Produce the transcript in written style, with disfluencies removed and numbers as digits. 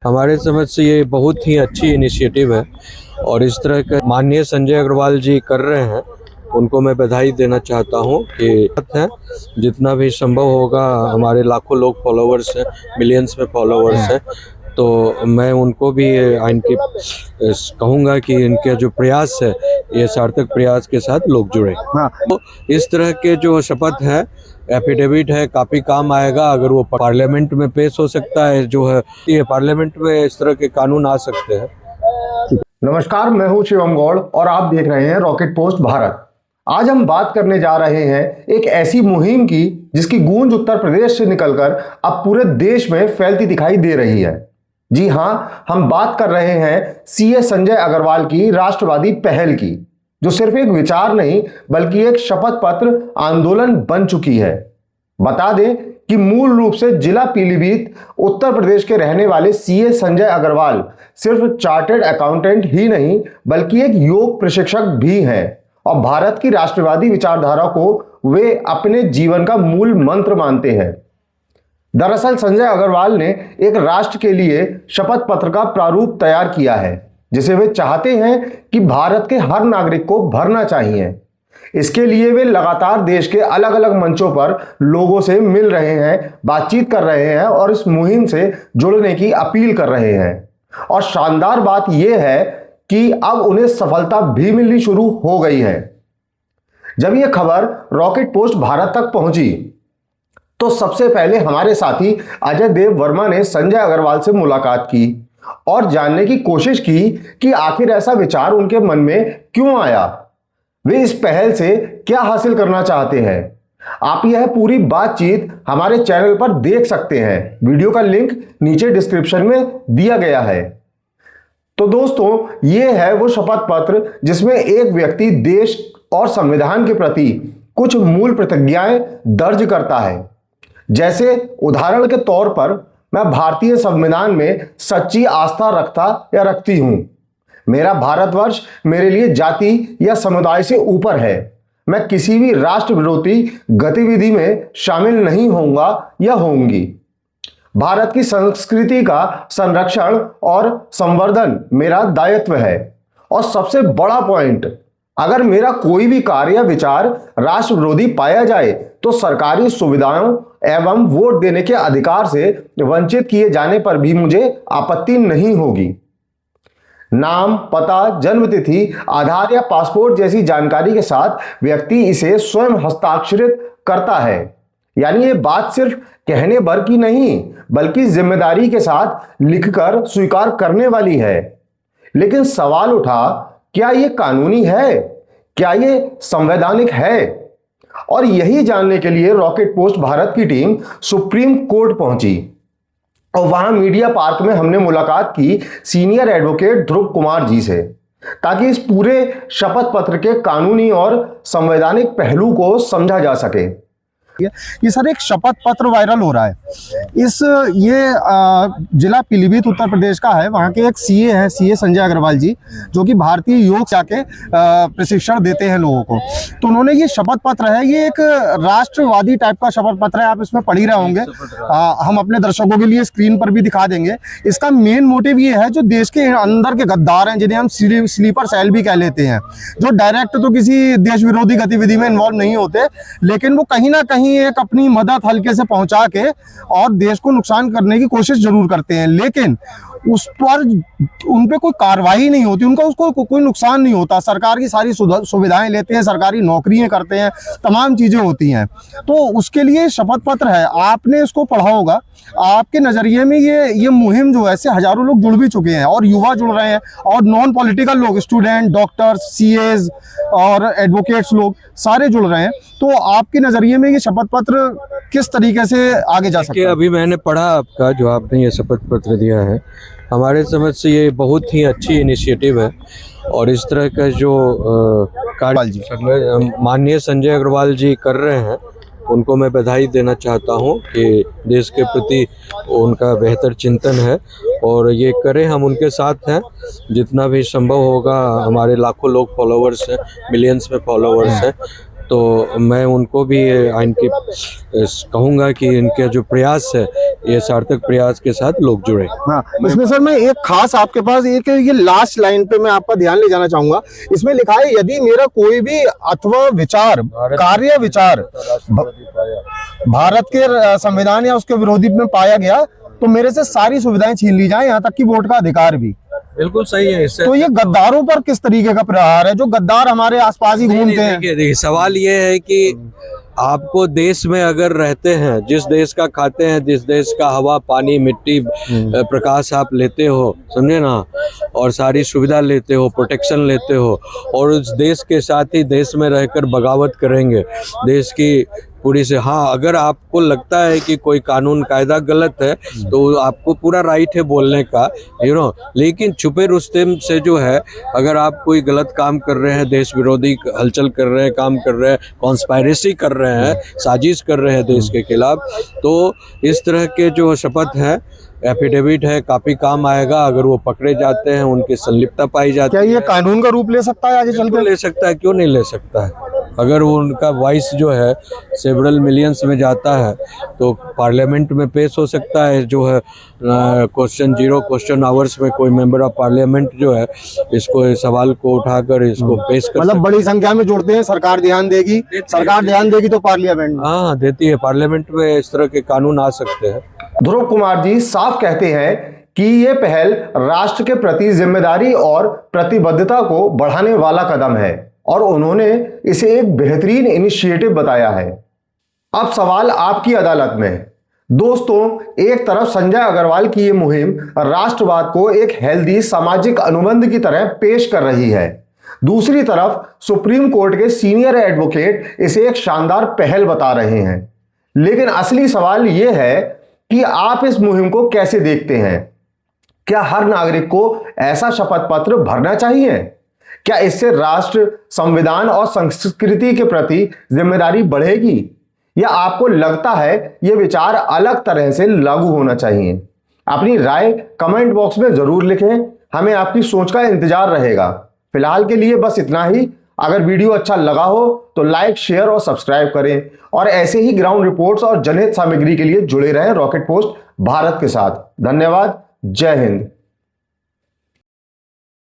हमारे समझ से ये बहुत ही अच्छी इनिशिएटिव है और इस तरह का माननीय संजय अग्रवाल जी कर रहे हैं, उनको मैं बधाई देना चाहता हूँ कि जितना भी संभव होगा, हमारे लाखों लोग फॉलोवर्स हैं, मिलियंस में फॉलोवर्स हैं, तो मैं उनको भी इनकी कहूँगा कि इनके जो प्रयास है, ये सार्थक प्रयास के साथ लोग जुड़े। तो इस तरह के जो शपथ है, एफिडेविट है, काफ़ी काम आएगा। अगर वो पार्लियामेंट में पेश हो सकता है, जो है ये पार्लियामेंट में इस तरह के कानून आ सकते हैं। नमस्कार, मैं हूं शिवम गौड़ और आप देख रहे हैं रॉकेट पोस्ट भारत। आज हम बात करने जा रहे हैं एक ऐसी मुहिम की जिसकी गूंज उत्तर प्रदेश से निकलकर अब पूरे देश में फैलती दिखाई दे रही है। जी हां, हम बात कर रहे हैं सीए संजय अग्रवाल की राष्ट्रवादी पहल की, जो सिर्फ एक विचार नहीं बल्कि एक शपथ पत्र आंदोलन बन चुकी है। बता दें कि मूल रूप से जिला पीलीभीत उत्तर प्रदेश के रहने वाले सीए संजय अग्रवाल सिर्फ चार्टर्ड अकाउंटेंट ही नहीं बल्कि एक योग प्रशिक्षक भी हैं और भारत की राष्ट्रवादी विचारधारा को वे अपने जीवन का मूल मंत्र मानते हैं। दरअसल संजय अग्रवाल ने एक राष्ट्र के लिए शपथ पत्र का प्रारूप तैयार किया है जिसे वे चाहते हैं कि भारत के हर नागरिक को भरना चाहिए। इसके लिए वे लगातार देश के अलग अलग मंचों पर लोगों से मिल रहे हैं, बातचीत कर रहे हैं और इस मुहिम से जुड़ने की अपील कर रहे हैं। और शानदार बात यह है कि अब उन्हें सफलता भी मिलनी शुरू हो गई है। जब यह खबर रॉकेट पोस्ट भारत तक पहुंची तो सबसे पहले हमारे साथी अजय देव वर्मा ने संजय अग्रवाल से मुलाकात की और जानने की कोशिश की कि आखिर ऐसा विचार उनके मन में क्यों आया, वे इस पहल से क्या हासिल करना चाहते हैं। आप यह पूरी बातचीत हमारे चैनल पर देख सकते हैं। वीडियो का लिंक नीचे डिस्क्रिप्शन में दिया गया है। तो दोस्तों, यह है वो शपथ पत्र जिसमें एक व्यक्ति देश और संविधान के प्रति कुछ मूल प्रतिज्ञाएं दर्ज करता है। जैसे उदाहरण के तौर पर, मैं भारतीय संविधान में सच्ची आस्था रखता या रखती हूं। मेरा भारतवर्ष मेरे लिए जाति या समुदाय से ऊपर है। मैं किसी भी राष्ट्र विरोधी गतिविधि में शामिल नहीं होऊंगा या होऊंगी। भारत की संस्कृति का संरक्षण और संवर्धन मेरा दायित्व है। और सबसे बड़ा पॉइंट, अगर मेरा कोई भी कार्य या विचार राष्ट्र विरोधी पाया जाए तो सरकारी सुविधाओं एवं वोट देने के अधिकार से वंचित किए जाने पर भी मुझे आपत्ति नहीं होगी। नाम, पता, जन्मतिथि, आधार या पासपोर्ट जैसी जानकारी के साथ व्यक्ति इसे स्वयं हस्ताक्षरित करता है। यानी ये बात सिर्फ कहने भर की नहीं बल्कि जिम्मेदारी के साथ लिखकर स्वीकार करने वाली है। लेकिन सवाल उठा, क्या ये कानूनी है? क्या ये संवैधानिक है? और यही जानने के लिए रॉकेट पोस्ट भारत की टीम सुप्रीम कोर्ट पहुंची और वहां मीडिया पार्क में हमने मुलाकात की सीनियर एडवोकेट ध्रुव कुमार जी से, ताकि इस पूरे शपथ पत्र के कानूनी और संवैधानिक पहलू को समझा जा सके। ये सर एक शपथ पत्र वायरल हो रहा है। ये जिला पीलीभीत उत्तर प्रदेश का है। वहाँ के एक सीए हैं, सीए संजय अग्रवाल जी, जो कि भारतीय योग जाके प्रशिक्षण देते हैं लोगों को। तो उन्होंने ये शपथ पत्र है, ये एक राष्ट्रवादी टाइप का शपथ पत्र है। आप इसमें पढ़ ही रहे होंगे, हम अपने दर्शकों के लिए स्क्रीन पर भी दिखा देंगे। इसका मेन मोटिव ये है, जो देश के अंदर के गद्दार हैं, जिन्हें हम स्लीपर सेल भी कह लेते हैं, जो डायरेक्ट तो किसी देश विरोधी गतिविधि में इन्वॉल्व नहीं होते, लेकिन वो कहीं ना कहीं एक अपनी मदद हल्के से पहुंचा के और देश को नुकसान करने की कोशिश जरूर करते हैं, लेकिन उस पर उन पे कोई कार्रवाई नहीं होती, उनका उसको कोई नुकसान नहीं होता। सरकार की सारी सुविधाएं लेते हैं, सरकारी नौकरियां करते हैं, तमाम चीजें होती हैं। तो उसके लिए शपथ पत्र है, आपने इसको पढ़ा होगा। आपके नजरिए में ये मुहिम जो है, इससे हजारों लोग जुड़ भी चुके हैं और युवा जुड़ रहे हैं और नॉन पॉलिटिकल लोग, स्टूडेंट, डॉक्टर्स, सीएज और एडवोकेट्स लोग सारे जुड़ रहे हैं। तो आपके नजरिए में ये शपथ पत्र किस तरीके से आगे जा सकता है? अभी मैंने पढ़ा आपका, जो आपने ये शपथ पत्र दिया है, हमारे समझ से ये बहुत ही अच्छी इनिशिएटिव है और इस तरह का जो कार्य माननीय संजय अग्रवाल जी कर रहे हैं, उनको मैं बधाई देना चाहता हूं कि देश के प्रति उनका बेहतर चिंतन है और ये करें। हम उनके साथ हैं, जितना भी संभव होगा। हमारे लाखों लोग फॉलोवर्स हैं, मिलियंस में फॉलोवर्स हैं, तो मैं उनको भी इनके कहूँगा कि इनके जो प्रयास है ये सार्थक प्रयास के साथ लोग जुड़े। हाँ, इसमें सर मैं एक खास आपके पास एक ये लास्ट लाइन पे मैं आपका ध्यान ले जाना चाहूंगा। इसमें लिखा है, यदि मेरा कोई भी अथवा विचार कार्य विचार भारत के संविधान या उसके विरोधी में पाया गया तो मेरे से सारी सुविधाएं छीन ली जाए, यहाँ तक कि वोट का अधिकार भी। बिल्कुल सही है। इससे तो ये गद्दारों पर किस तरीके का प्रहार है, जो गद्दार हमारे आसपास ही घूमते हैं? देखिए, सवाल ये है कि आपको देश में अगर रहते हैं, जिस देश का खाते हैं, जिस देश का हवा पानी मिट्टी प्रकाश आप लेते हो, समझे ना, और सारी सुविधा लेते हो, प्रोटेक्शन लेते हो, और उस देश के साथ ही देश में रहकर बगावत करेंगे देश की पूरी से। हाँ, अगर आपको लगता है कि कोई कानून कायदा गलत है तो आपको पूरा राइट है बोलने का, लेकिन छुपे रुस्तम से जो है, अगर आप कोई गलत काम कर रहे हैं, देश विरोधी हलचल कर रहे हैं, काम कर रहे हैं, कॉन्स्पायरेसी कर रहे हैं, साजिश कर रहे हैं देश के खिलाफ, तो इस तरह के जो शपथ है, एफिडेविट है, काफी काम आएगा अगर वो पकड़े जाते हैं, उनकी संलिप्तता पाई जाती है। क्या ये कानून का रूप ले सकता है आगे चल के? ले सकता है, क्यों नहीं ले सकता है। अगर वो उनका वॉइस जो है सेवरल मिलियंस में जाता है तो पार्लियामेंट में पेश हो सकता है, जो है क्वेश्चन 0 क्वेश्चन आवर्स में कोई मेंबर ऑफ पार्लियामेंट जो है इसको सवाल को उठाकर इसको पेश कर मतलब बड़ी संख्या में जोड़ते हैं, सरकार ध्यान देगी, सरकार ध्यान देगी तो पार्लियामेंट। हाँ, देती है, पार्लियामेंट में इस तरह के कानून आ सकते हैं। ध्रुव कुमार जी साफ कहते हैं कि ये पहल राष्ट्र के प्रति जिम्मेदारी और प्रतिबद्धता को बढ़ाने वाला कदम है और उन्होंने इसे एक बेहतरीन इनिशिएटिव बताया है। अब सवाल आपकी अदालत में। दोस्तों, एक तरफ संजय अग्रवाल की ये मुहिम राष्ट्रवाद को एक हेल्दी सामाजिक अनुबंध की तरह पेश कर रही है, दूसरी तरफ सुप्रीम कोर्ट के सीनियर एडवोकेट इसे एक शानदार पहल बता रहे हैं। लेकिन असली सवाल यह है कि आप इस मुहिम को कैसे देखते हैं? क्या हर नागरिक को ऐसा शपथ पत्र भरना चाहिए? क्या इससे राष्ट्र, संविधान और संस्कृति के प्रति जिम्मेदारी बढ़ेगी, या आपको लगता है यह विचार अलग तरह से लागू होना चाहिए? अपनी राय कमेंट बॉक्स में जरूर लिखें, हमें आपकी सोच का इंतजार रहेगा। फिलहाल के लिए बस इतना ही। अगर वीडियो अच्छा लगा हो तो लाइक, शेयर और सब्सक्राइब करें, और ऐसे ही ग्राउंड रिपोर्ट्स और जनहित सामग्री के लिए जुड़े रहें रॉकेट पोस्ट भारत के साथ। धन्यवाद। जय हिंद।